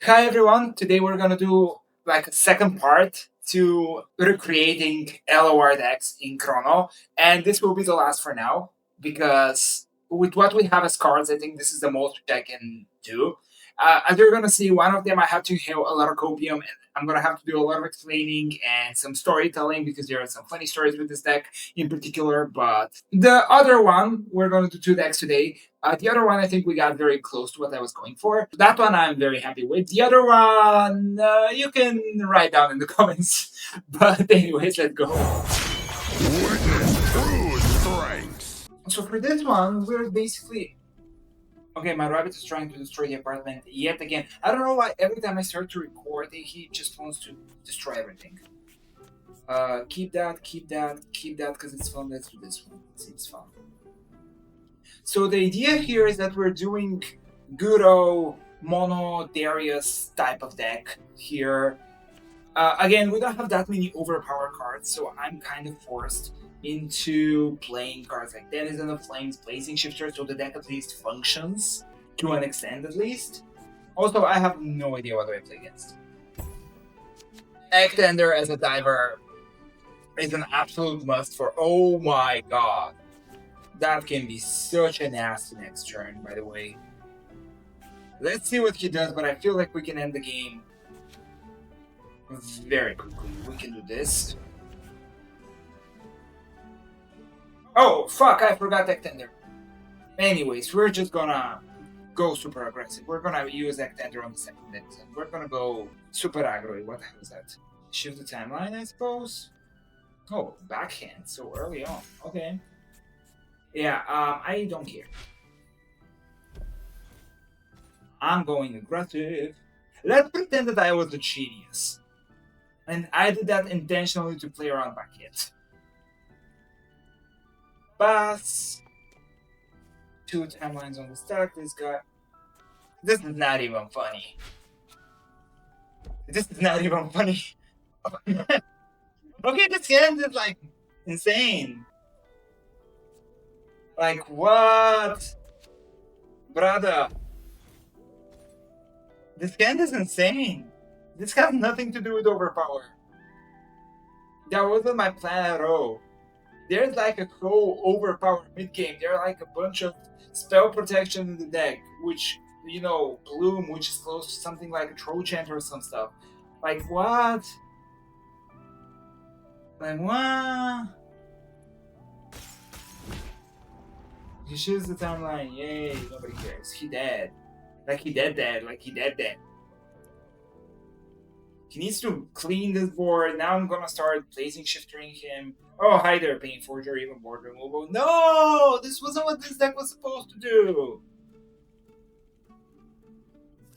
Hi everyone, today we're gonna do like a second part to recreating LOR decks in Chrono, and this will be the last for now because with what we have as cards, I think this is the most I can do. As you're gonna see, one of them I have to have a lot of copium, and I'm gonna have to do a lot of explaining and some storytelling because there are some funny stories with this deck in particular. But the other one, we're gonna do two decks today. The other one, I think we got very close to what I was going for. That one I'm very happy with. The other one, you can write down in the comments. But anyways, let's go. Witness true strength. So for this one, we're basically... Okay, my rabbit is trying to destroy the apartment yet again. I don't know why every time I start to record, he just wants to destroy everything. Keep that, because it's fun. Let's do this one. It seems fun. So the idea here is that we're doing good old mono Darius type of deck here. Again, we don't have that many overpowered cards, so I'm kind of forced into playing cards like Denizen of Flames, Blazing Shifter, so the deck at least functions to an extent at least. Also, I have no idea what do I play against. Egg-Tender as a diver is an absolute must for... Oh my god. That can be such a nasty next turn, by the way. Let's see what he does, but I feel like we can end the game very quickly. We can do this. Oh, fuck, I forgot Egg-Tender. Anyways, we're just gonna go super aggressive. We're gonna use Egg-Tender on the second hit. We're gonna go super aggro. What the hell is that? Shift the timeline, I suppose? Oh, backhand, so early on. Okay. Yeah, I don't care. I'm going aggressive. Let's pretend that I was a genius. And I did that intentionally to play around back hit. Pass. 2 timelines on the stack. This guy. This is not even funny. This is not even funny. Okay, this end is like insane. Like what? Brother. This hand is insane. This has nothing to do with overpower. That wasn't my plan at all. There's like a whole overpower mid game. There are like a bunch of spell protection in the deck, which, you know, Bloom, which is close to something like a Troll or some stuff. Like what? Like what? He shoots the timeline. Yay, nobody cares. He dead. Like he dead. Like he dead. He needs to clean this board. Now I'm gonna start Blazing Shifting him. Oh, hi there, Pain Forger, even board removal. No! This wasn't what this deck was supposed to do.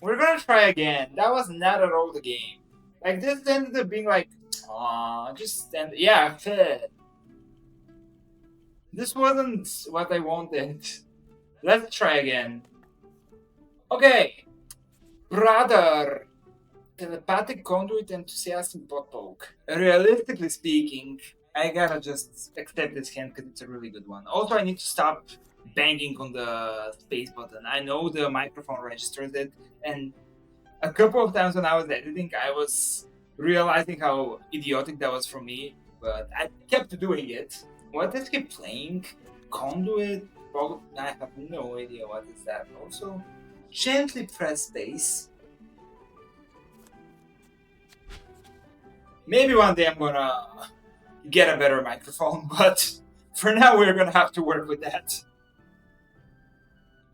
We're gonna try again. That was not at all the game. Like, this ended up being like, aw, just stand. Yeah, fit. This wasn't what I wanted. Let's try again. Okay. Brother. Telepathic Conduit Enthusiasm Bot Poke. Realistically speaking, I gotta just accept this hand because it's a really good one. Also, I need to stop banging on the space button. I know the microphone registers it, and a couple of times when I was editing, I was realizing how idiotic that was from me, but I kept doing it. What is he playing? Conduit? I have no idea what is that. Also, gently press space. Maybe one day I'm gonna get a better microphone, but for now we're gonna have to work with that.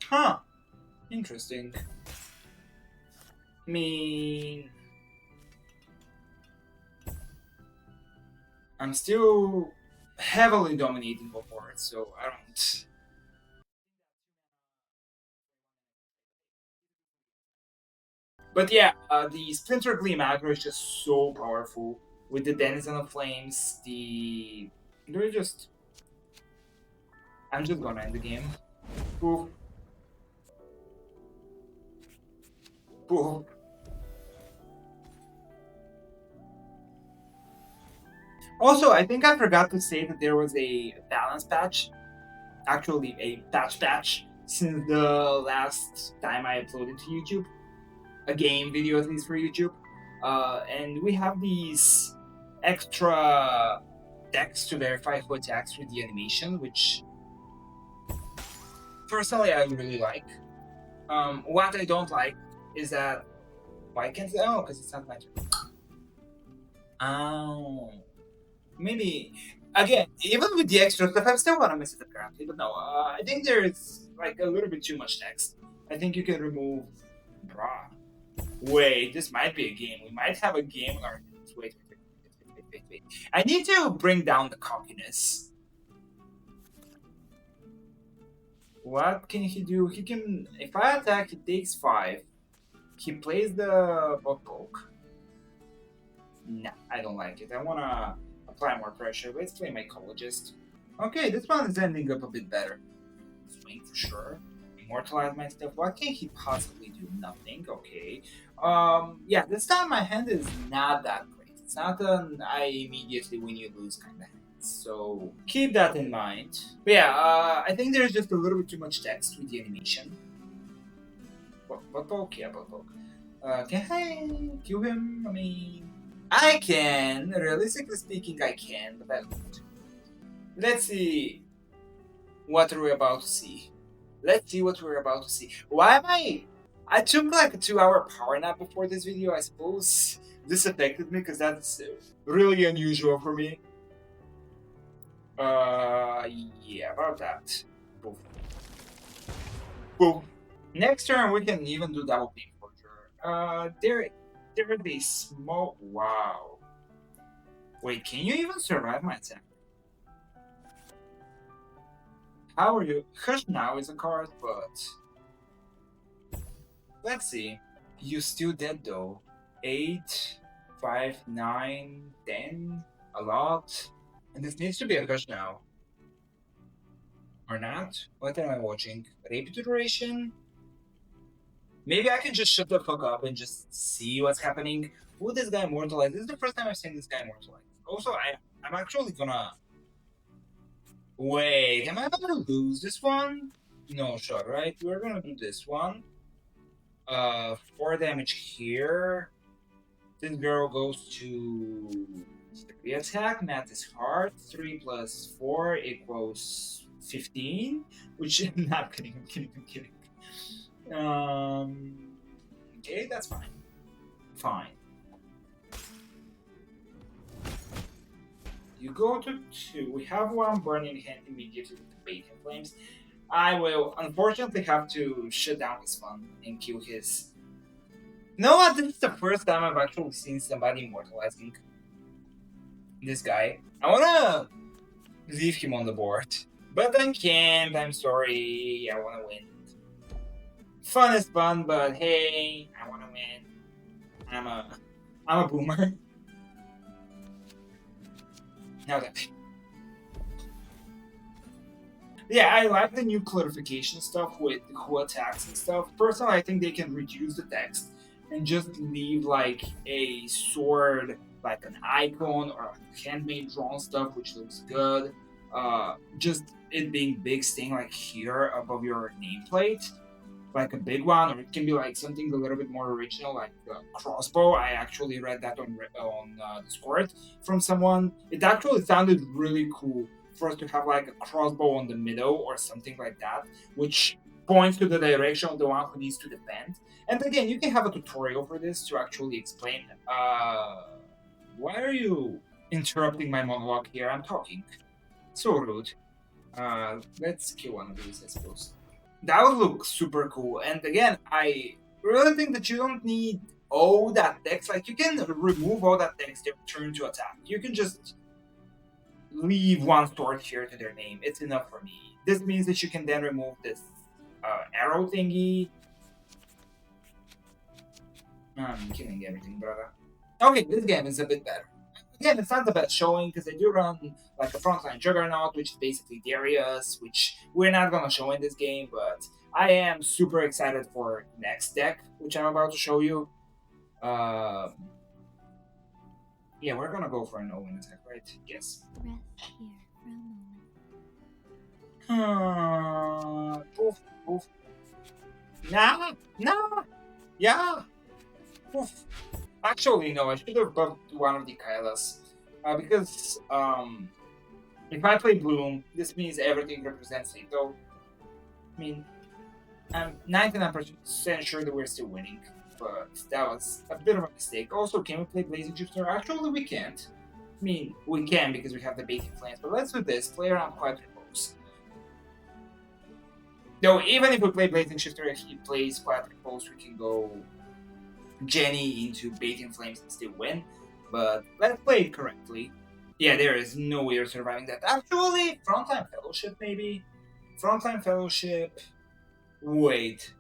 Huh. Interesting. I mean... I'm still heavily dominating board, so I don't... But yeah, the Splinter Gleam aggro is just so powerful. With the Denizen of Flames, they're just... I'm just gonna end the game. Poof. Poof. Also, I think I forgot to say that there was a balance patch. Actually, a patch since the last time I uploaded to YouTube. a game video at least for YouTube, and we have these extra text to verify who attacks with the animation, which personally I really like. What I don't like is that why can't oh because it's not my turn. Oh, maybe again even with the extra stuff I still want to miss it apparently, but no, I think there's like a little bit too much text. I think you can remove bra. Wait, this might be a game. We might have a game on our hands. Wait. I need to bring down the cockiness. What can he do? He can. If I attack, he takes 5. He plays the butt poke. Nah, I don't like it. I wanna apply more pressure. Let's play mycologist. Okay, this one is ending up a bit better. Swing for sure. Immortalize my stuff. What can he possibly do? Nothing. Okay. Yeah, this time my hand is not that great. It's not an I immediately win you lose kind of hand. So keep that in mind. But yeah, I think there's just a little bit too much text with the animation. But okay, can I kill him? I mean, I can. Realistically speaking, I can, but I won't. Let's see what we're about to see. Why am I took like a 2-hour power nap before this video. I suppose this affected me because that's really unusual for me. Yeah, about that. Boom. Boom. Next turn we can even do double beam for sure. There is a small. Wow. Wait, can you even survive my attack? How are you? Hush now is a card, but let's see. You still dead though. 8, 5, 9, 10. A lot. And this needs to be a hush now. Or not? What am I watching? Repeat duration? Maybe I can just shut the fuck up and just see what's happening. Will this guy immortalize? This is the first time I've seen this guy immortalize. Also, I'm actually gonna. Wait, am I gonna lose this one? No shot, right? We're gonna do this one. 4 damage here. This girl goes to 3 attack. Math is hard. 3 plus 4 equals 15. Which I'm not kidding. I'm kidding. Okay, that's fine. Fine. You go to 2. We have one burning hand immediately with the bacon flames. I will unfortunately have to shut down this one and kill his. You know what? This is the first time I've actually seen somebody immortalizing this guy. I wanna leave him on the board, but I can't. I'm sorry. I wanna win. Fun is fun, but hey, I wanna win. I'm a boomer. Now that. Yeah, I like the new clarification stuff with who attacks and stuff. Personally, I think they can reduce the text and just leave like a sword, like an icon or handmade drawn stuff, which looks good. Just it being big sting like here above your nameplate, like a big one, or it can be like something a little bit more original, like a crossbow. I actually read that on Discord from someone. It actually sounded really cool for us to have like a crossbow on the middle or something like that, which points to the direction of the one who needs to defend. And again, you can have a tutorial for this to actually explain. Why are you interrupting my monologue here? I'm talking. So rude. Let's kill one of these, I suppose. That would look super cool. And again, I really think that you don't need all that text. Like, you can remove all that text and turn to attack. You can just leave one sword here to their name. It's enough for me. This means that you can then remove this arrow thingy. I'm killing everything, brother. Okay, this game is a bit better. Again, it's not the best showing because they do run like a frontline Juggernaut, which is basically Darius, which we're not gonna show in this game, but I am super excited for next deck, which I'm about to show you. Yeah, we're gonna go for an Owen attack, right? Yes. Rest here for a moment. Poof, poof. Nah, nah, yeah. Oof. Actually, no, I should have buffed one of the Kailas. Because, if I play Bloom, this means everything represents Lethal. I mean, I'm 99% sure that we're still winning, but that was a bit of a mistake. Also, can we play Blazing Shifter? Actually, we can't. I mean, we can because we have the Baiting Flames, but let's do this. Play around Quadruples. No, even if we play Blazing Shifter and he plays Quadruples, we can go Jenny into Baiting Flames and still win. But let's play it correctly. Yeah, there is no way of surviving that. Actually, Frontline Fellowship, maybe? Frontline Fellowship. Wait.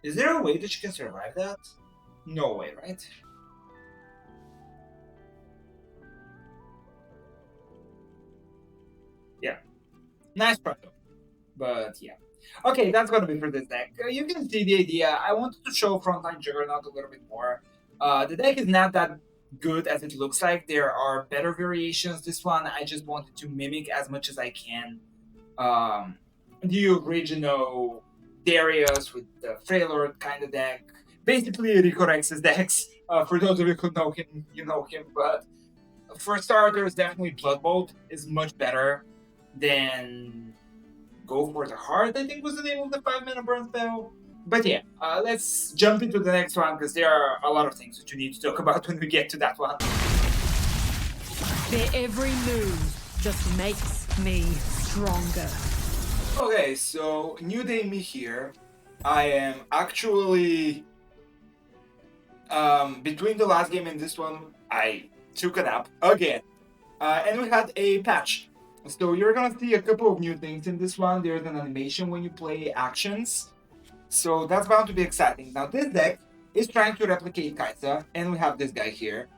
Is there a way that you can survive that? No way, right? Yeah. Nice proto. But yeah. Okay, that's gonna be for this deck. You can see the idea. I wanted to show Frontline Juggernaut a little bit more. The deck is not that good as it looks like. There are better variations. This one, I just wanted to mimic as much as I can. The original Darius with the Freylord kind of deck. Basically, Rico Rex's decks. For those of you who know him, you know him. But for starters, definitely Blood Bolt is much better than Go for the Heart, I think was the name of the 5-mana burn spell. But yeah, let's jump into the next one because there are a lot of things that you need to talk about when we get to that one. Their every move just makes me stronger. Okay, so new day me here. I am actually between the last game and this one, I took a nap again, and we had a patch. So you're gonna see a couple of new things in this one. There's an animation when you play actions, so that's bound to be exciting. Now this deck is trying to replicate Kaisa, and we have this guy here,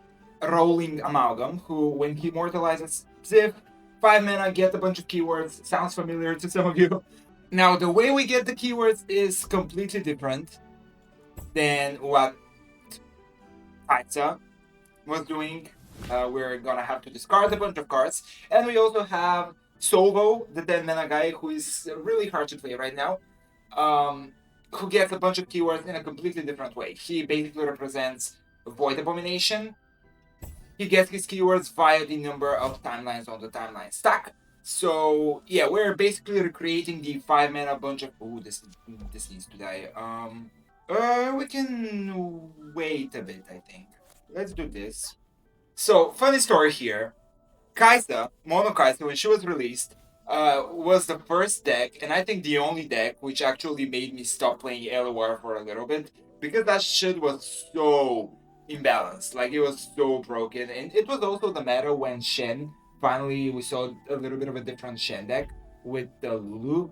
Rolling Amalgam, who when he immortalizes Ziv, 5 mana, get a bunch of keywords. Sounds familiar to some of you. Now the way we get the keywords is completely different than what Kaisa was doing. We're gonna have to discard a bunch of cards, and we also have Solvo, the 10 mana guy, who is really hard to play right now, who gets a bunch of keywords in a completely different way. He basically represents Void Abomination. He gets his keywords via the number of timelines on the timeline stack. So yeah, we're basically recreating the 5 mana bunch of. Ooh, this needs to die. We can wait a bit, I think. Let's do this. So, funny story here. Kaisa, Mono Kaisa, when she was released, was the first deck, and I think the only deck, which actually made me stop playing LoR for a little bit, because that shit was so imbalanced. Like, it was so broken. And it was also the meta when Shen, finally, we saw a little bit of a different Shen deck with the Lulu.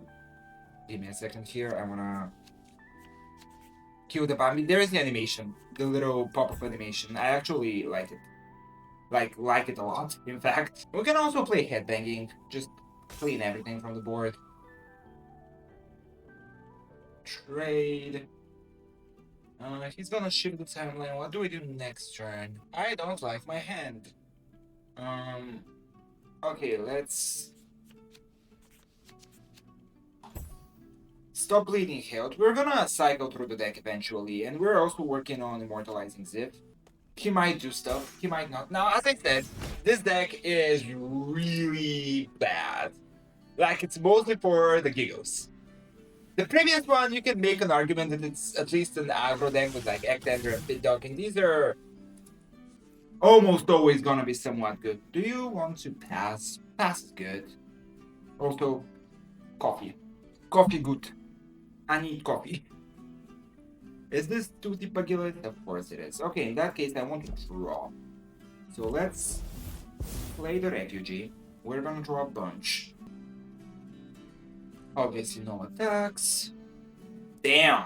Give me a second here. I wanna kill the Bambi. There is the animation, the little pop-up animation. I actually like it. Like it a lot, in fact. We can also play headbanging, just clean everything from the board. Trade. He's gonna shift the timeline. What do we do next turn? I don't like my hand. Okay, let's stop bleeding health. We're gonna cycle through the deck eventually, and we're also working on immortalizing Ziv. He might do stuff, he might not. Now, as I said, this deck is really bad. Like, it's mostly for the giggles. The previous one, you can make an argument that it's at least an aggro deck with like Ectender and Pit Dog, and these are almost always gonna be somewhat good. Do you want to pass? Pass is good. Also, coffee. Coffee good. I need coffee. Is this Tutti Pagillet? Of course it is. Okay, in that case, I want to draw. So let's play the refugee. We're gonna draw a bunch. Obviously, no attacks. Damn!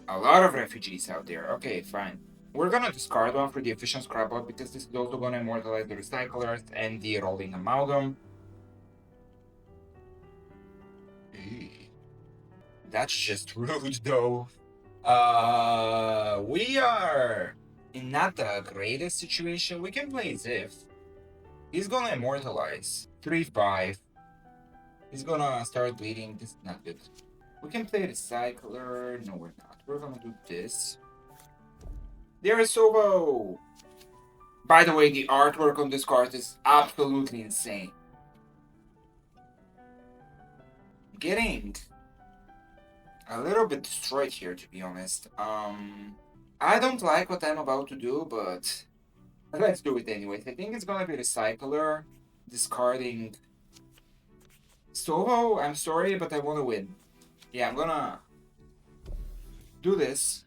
A lot of refugees out there. Okay, fine. We're gonna discard one for the efficient scrapbook because this is also gonna immortalize the recyclers and the rolling amalgam. That's just rude though. We are in not the greatest situation. We can play Ziv. He's gonna immortalize 3/5. He's gonna start bleeding. This is not good. We can play Recycler. No, we're not. We're gonna do this. There is Sobo! By the way, the artwork on this card is absolutely insane. Getting a little bit destroyed here, to be honest. I don't like what I'm about to do, but let's do it anyways. I think it's gonna be Recycler, discarding Sobo. I'm sorry, but I want to win. Yeah, I'm gonna do this.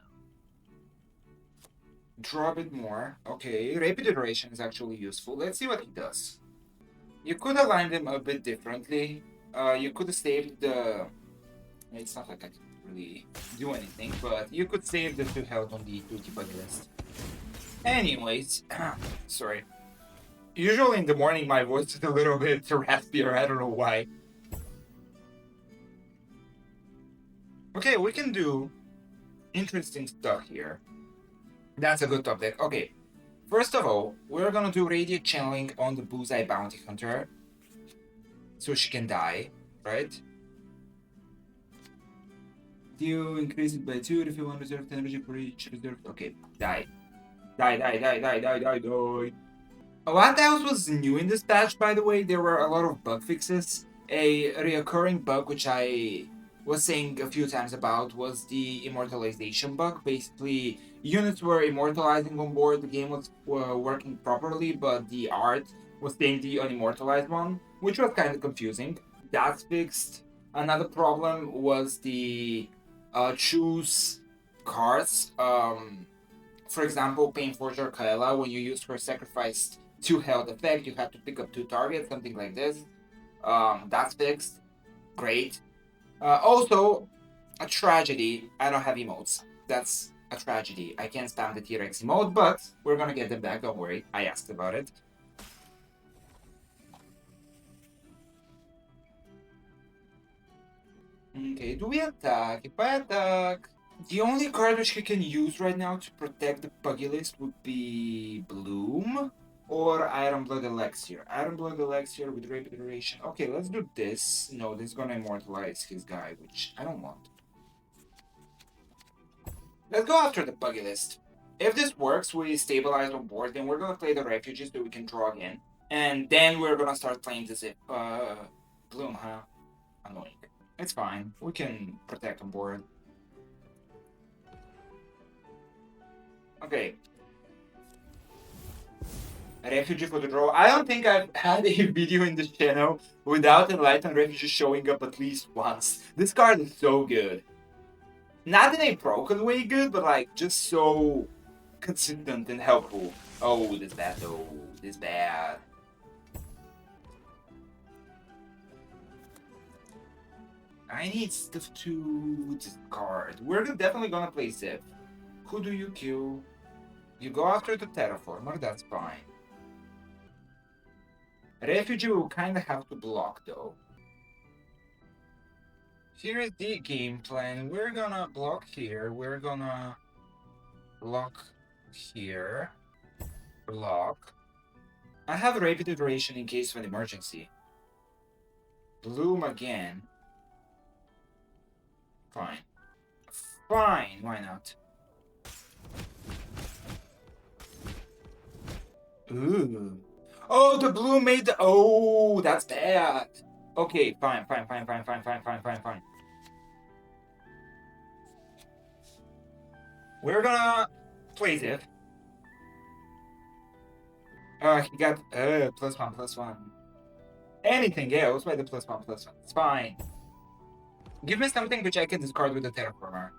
Draw a bit more. Okay, Rapid Iteration is actually useful. Let's see what he does. You could align them a bit differently. You could have saved the... It's not like I can really do anything, but you could save the 2 health on the 2 buggy list. Anyways, sorry. Usually in the morning my voice is a little bit raspier, I don't know why. Okay, we can do interesting stuff here. That's a good top deck. Okay, first of all, we're gonna do Radiant Channeling on the Bullseye Bounty Hunter. So she can die, right? You increase it by 2 if you want reserved energy for each reserved. Okay, die. Die, die, die, die, die, die, die. What else was new in this patch, by the way? There were a lot of bug fixes. A reoccurring bug, which I was saying a few times about, was the immortalization bug. Basically, units were immortalizing on board, the game was working properly, but the art was staying the unimmortalized one, which was kind of confusing. That's fixed. Another problem was the choose cards. For example, Painforger Kaela, when you used her sacrificed 2 health effect, you had to pick up 2 targets, something like this. That's fixed. Great. Also, a tragedy. I don't have emotes. That's a tragedy. I can't spam the T-Rex emote, but we're gonna get them back, don't worry. I asked about it. Okay, do we attack? If I attack... The only card which he can use right now to protect the buggy list would be Bloom or Iron Blood Elixir. Iron Blood Elixir with Rapid Iteration. Okay, let's do this. No, this is gonna immortalize his guy, which I don't want. Let's go after the buggy list. If this works, we stabilize on board, then we're gonna play the refugees so we can draw again. And then we're gonna start playing this Bloom, huh? Annoying. It's fine. We can protect on board. Okay. Refugee for the draw. I don't think I've had a video in this channel without Enlightened Refugee showing up at least once. This card is so good. Not in a broken way good, but like just so consistent and helpful. Oh, this bad though. This bad. I need stuff to discard. We're definitely gonna play Ziv. Who do you kill? You go after the Terraformer, that's fine. Refugee will kinda have to block though. Here is the game plan. We're gonna block here. We're gonna block here. Block. I have Rapid Iteration in case of an emergency. Bloom again. Fine. Fine, why not? Ooh. Oh, the blue made the... Oh, that's bad. Okay, fine. We're gonna play it. He got +1/+1. Anything else by the +1/+1. It's fine. Give me something which I can discard with the Terraformer.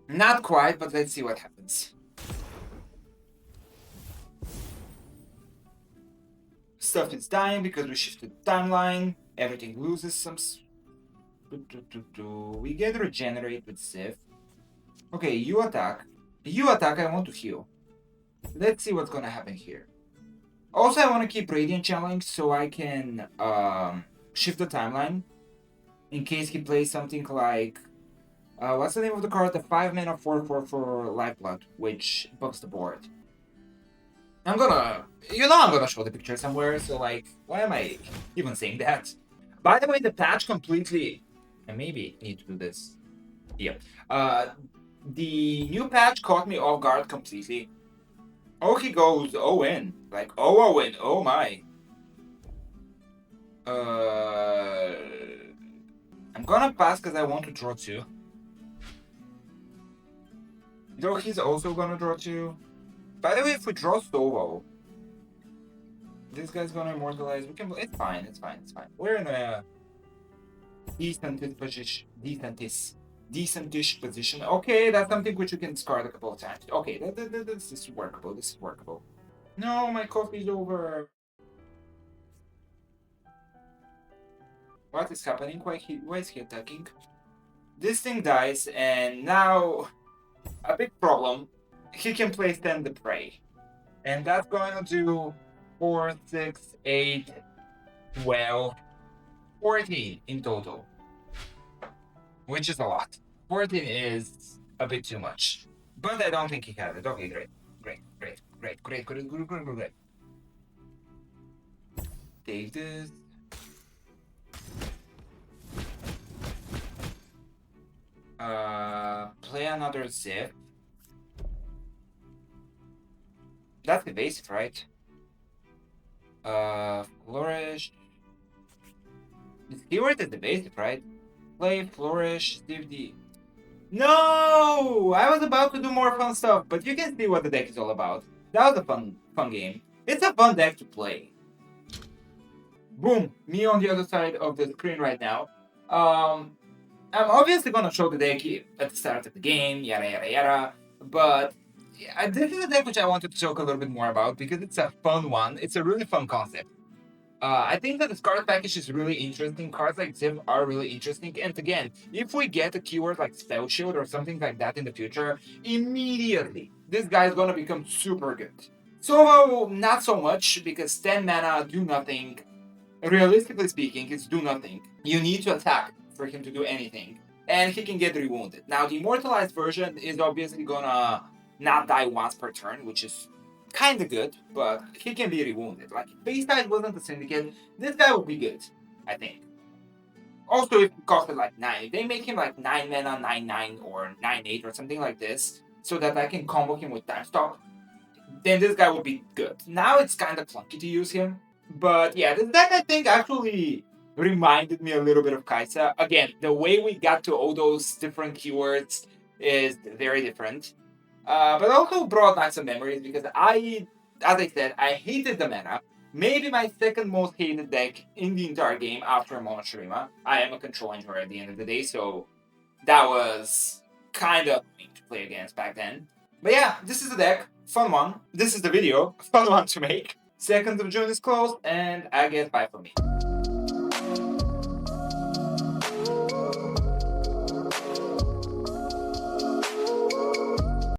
Not quite, but let's see what happens. Stuff is dying because we shifted the timeline. Everything loses some... We get regenerate with Ziv. Okay, you attack. You attack, I want to heal. Let's see what's gonna happen here. Also, I want to keep Radiant Challenge so I can shift the timeline. In case he plays something like... what's the name of the card? The 5-mana 4/4 for Lifeblood, which buffs the board. I'm gonna... You know I'm gonna show the picture somewhere, so like, why am I even saying that? By the way, the patch completely... I maybe need to do this. Yep. The new patch caught me off guard completely. Oh, he goes in. Like, in. Oh my. I'm gonna pass because I want to draw 2. Though he's also gonna draw 2. By the way, if we draw solo, this guy's gonna immortalize. We can. It's fine. It's fine. It's fine. We're in a decentish position. Decentish position. Okay, that's something which you can discard a couple of times. Okay, this is workable. This is workable. No, my coffee's over. What is happening? Why is he attacking? This thing dies, and now a big problem. He can play Stand the Prey. And that's going to do 4, 6, 8, 12, 14 in total. Which is a lot. 14 is a bit too much. But I don't think he has it. Okay, great. Great. Take this. Play another zip. That's evasive, right? Flourish. This keyword is evasive, right? Play, flourish, Steve D. No! I was about to do more fun stuff, but you can see what the deck is all about. That was a fun game. It's a fun deck to play. Boom! Me on the other side of the screen right now. I'm obviously gonna show the deck at the start of the game, yada. But yeah, this is a deck which I wanted to talk a little bit more about because it's a fun one. It's a really fun concept. I think that this card package is really interesting. Cards like Ziv are really interesting. And again, if we get a keyword like Spell Shield or something like that in the future, immediately this guy is gonna become super good. Solo, not so much because 10 mana do nothing. Realistically speaking, it's do nothing. You need to attack for him to do anything. And he can get rewounded. Now, the immortalized version is obviously gonna not die once per turn, which is kind of good, but he can be rewounded. Like, if base side wasn't a syndicate, this guy would be good, I think. Also, if it costed like 9, if they make him like 9 mana, 9/9, or 9/8, or something like this, so that I can combo him with time stop, then this guy would be good. Now it's kind of clunky to use him, but yeah, this deck I think actually reminded me a little bit of Kaisa. Again, the way we got to all those different keywords is very different. But also brought back some memories because as I said, I hated the mana. Maybe my second most hated deck in the entire game after Monoshirima. I am a control enjoyer at the end of the day, so that was kind of annoying to play against back then. But yeah, this is the deck. Fun one. This is the video. Fun one to make. 2nd of June is close, and I guess bye for me.